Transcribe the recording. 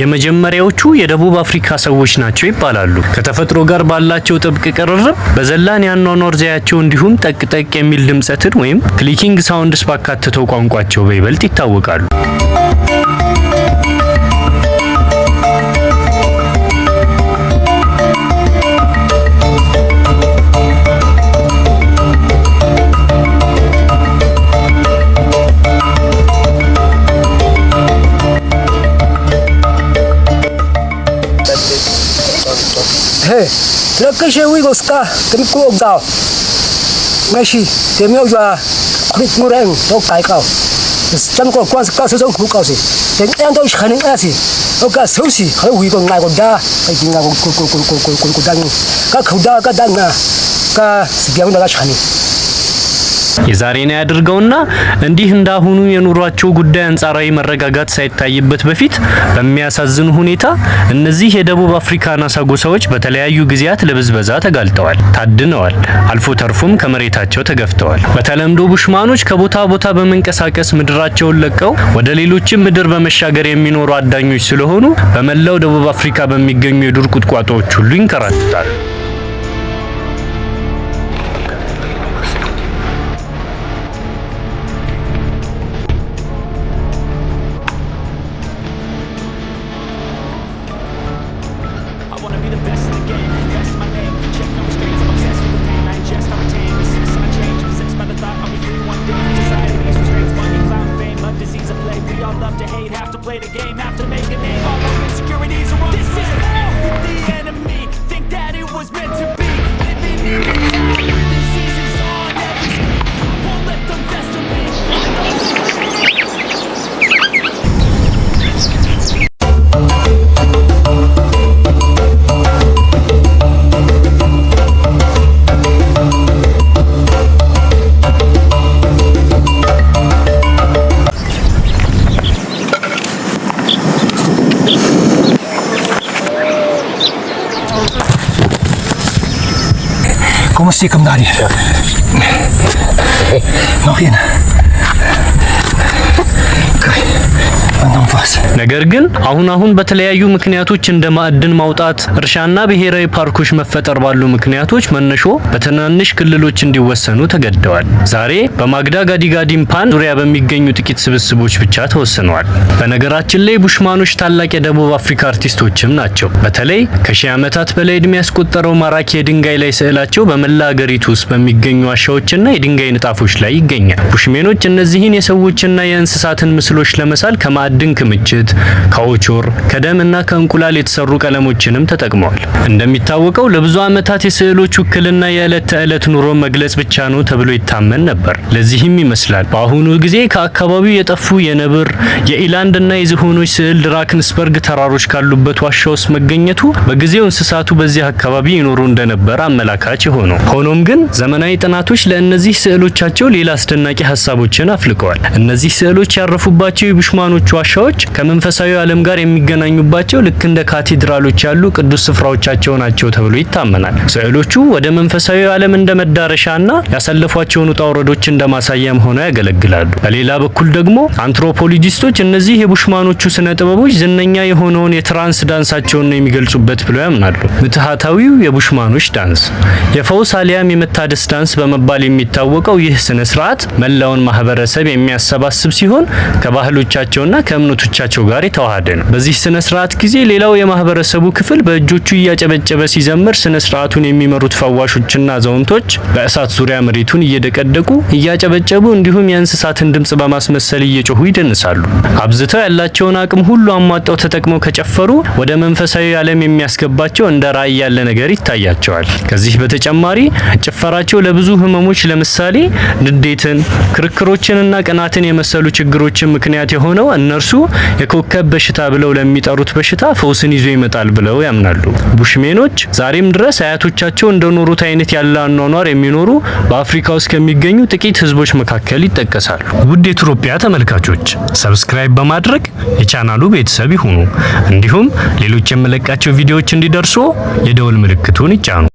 የመጀመሪያዎቹ የደቡብ አፍሪካ ሰዎች ናቸው ይባላሉ። ከተፈጥሮ ጋር ባላቸው ጥብቅ ቅርርብ በዘላን ያኗኗር ዘያቸው እንዲሁም ጠቅጠቅ የሚል ድምጸትን ወይም ክሊኪንግ ሳውንድስ ባካተተው ቋንቋቸው በይበልጥ ይታወቃሉ። Hey, lokashe wigoska kimko ogdao. Ngashi temyo jwa khrit mureng to kai kao. Cham ko kwan ka so ku kao si. Ten en to khaning asi. Oka so si ha wi ko ngai ko da. Kai tinga ko dang. Ka khoda ka dang na. Ka sibyang da khani. የዛሬን ያድርገውና እንዲህ እንዳሁኑ የኑሯቸው ጉዳይ አንጻራዊ መረጋጋት ሳይታይበት በፊት በሚያሳዝን ሁኔታ እነዚህ የደቡብ አፍሪካ ናሳ ጎሳዎች በተለያዩ ጊዜያት ለብዝበዛ ተጋልጠዋል፣ ታድነዋል፣ አልፎ ተርፎም ከመሬታቸው ተገፍተዋል። በተለምዶ ቡሽማኖች ከቦታ ቦታ በመንቀሳቀስ ምድራቸውን ለቀው ወደ ሌሎችም ምድር በመሻገር የሚኖሩ አዳኞች ስለሆኑ በመላው ደቡብ አፍሪካ በሚገኙ የዱር ቁጥቋጦዎች ሁሉ ይንከራተታሉ። Play the game, have to make a name. All our insecurities are on. This is hell with the enemy. Think that it was meant to be. Living in the time where disease is on every street. Won't let them fester me. ¿Cómo se cambiaría? No viene. ነገር ግን አሁን በተለያዩ ምክንያቶች እንደ ማዕድን ማውጣት፣ እርሻና ብሔራዊ ፓርኮች መፈጠር ባሉ ምክንያቶች መነሾ በትናንሽ ክልሎች እንዲወሰኑ ተገደዋል። ዛሬ በማግዳ ጋዲጋዲምፓን ዙሪያ በሚገኙ ጥቂት ስብስቦች ብቻ ተወስነዋል። በነገራችን ላይ ቡሽማኖች ታላቅ የደቡብ አፍሪካ አርቲስቶችም ናቸው። በተለይ ከሺህ ዓመታት በላይ እድሜ ያስቆጠረው ማራኪ የድንጋይ ላይ ስዕላቸው በመላ ሀገሪቱ ውስጥ በሚገኙ ዋሻዎችና የድንጋይ ንጣፎች ላይ ይገኛል። ቡሽሜኖች እነዚህን የሰዎችና የእንስሳትን ምስሎች ለመሳል ከማዕድን ክምችት፣ ከኦቾር፣ ከደምና ከእንቁላል የተሰሩ ቀለሞችንም ተጠቅመዋል። እንደሚታወቀው ለብዙ ዓመታት የስዕሎች ውክልና የዕለት ተዕለት ኑሮ መግለጽ ብቻ ነው ተብሎ ይታመን ነበር። ለዚህም ይመስላል በአሁኑ ጊዜ ከአካባቢው የጠፉ የነብር፣ የኢላንድና የዝሆኖች ስዕል ድራክንስበርግ ተራሮች ካሉበት ዋሻ ውስጥ መገኘቱ በጊዜው እንስሳቱ በዚህ አካባቢ ይኖሩ እንደነበር አመላካች የሆነው። ሆኖም ግን ዘመናዊ ጥናቶች ለእነዚህ ስዕሎቻቸው ሌላ አስደናቂ ሀሳቦችን አፍልቀዋል። እነዚህ ስዕሎች ያረፉባቸው የቡሽማኖቹ ዋሻዎች ከመንፈሳዊ ዓለም ጋር የሚገናኙባቸው ልክ እንደ ካቴድራሎች ያሉ ቅዱስ ስፍራዎቻቸው ናቸው ተብሎ ይታመናል። ስዕሎቹ ወደ መንፈሳዊ ዓለም እንደ መዳረሻና ያሳለፏቸውን ውጣ ውረዶች እንደ ማሳያም ሆነው ያገለግላሉ። በሌላ በኩል ደግሞ አንትሮፖሎጂስቶች እነዚህ የቡሽማኖቹ ስነ ጥበቦች ዝነኛ የሆነውን የትራንስ ዳንሳቸውን ነው የሚገልጹበት ብለው ያምናሉ። ምትሃታዊው የቡሽማኖች ዳንስ የፈውስ አሊያም የመታደስ ዳንስ በመባል የሚታወቀው ይህ ስነ ስርዓት መላውን ማህበረሰብ የሚያሰባስብ ሲሆን ከባህሎቻቸውና ከእምነቶቻቸው ጋር የተዋሃደ ነው። በዚህ ስነ ስርዓት ጊዜ ሌላው የማህበረሰቡ ክፍል በእጆቹ እያጨበጨበ ሲዘምር፣ ስነ ስርዓቱን የሚመሩት ፈዋሾችና አዛውንቶች በእሳት ዙሪያ መሬቱን እየደቀደቁ እያጨበጨቡ እንዲሁም የእንስሳትን ድምጽ በማስመሰል እየጮሁ ይደንሳሉ። አብዝተው ያላቸውን አቅም ሁሉ አሟጣው ተጠቅመው ከጨፈሩ ወደ መንፈሳዊ ዓለም የሚያስገባቸው እንደ ራእይ ያለ ነገር ይታያቸዋል። ከዚህ በተጨማሪ ጭፈራቸው ለብዙ ህመሞች ለምሳሌ ንዴትን፣ ክርክሮችንና ቅናትን የመሰሉ ችግሮችን ምክንያት የሆነው እነርሱ የኮከብ በሽታ ብለው ለሚጠሩት በሽታ ፈውስን ይዞ ይመጣል ብለው ያምናሉ። ቡሽሜኖች ዛሬም ድረስ አያቶቻቸው እንደኖሩት አይነት ያለ አኗኗር የሚኖሩ በአፍሪካ ውስጥ ከሚገኙ ጥቂት ህዝቦች መካከል ይጠቀሳሉ። ውድ የኢትዮጵያ ተመልካቾች ሰብስክራይብ በማድረግ የቻናሉ ቤተሰብ ይሁኑ። እንዲሁም ሌሎች የመለቃቸው ቪዲዮዎች እንዲደርሱ የደወል ምልክቱን ይጫኑ።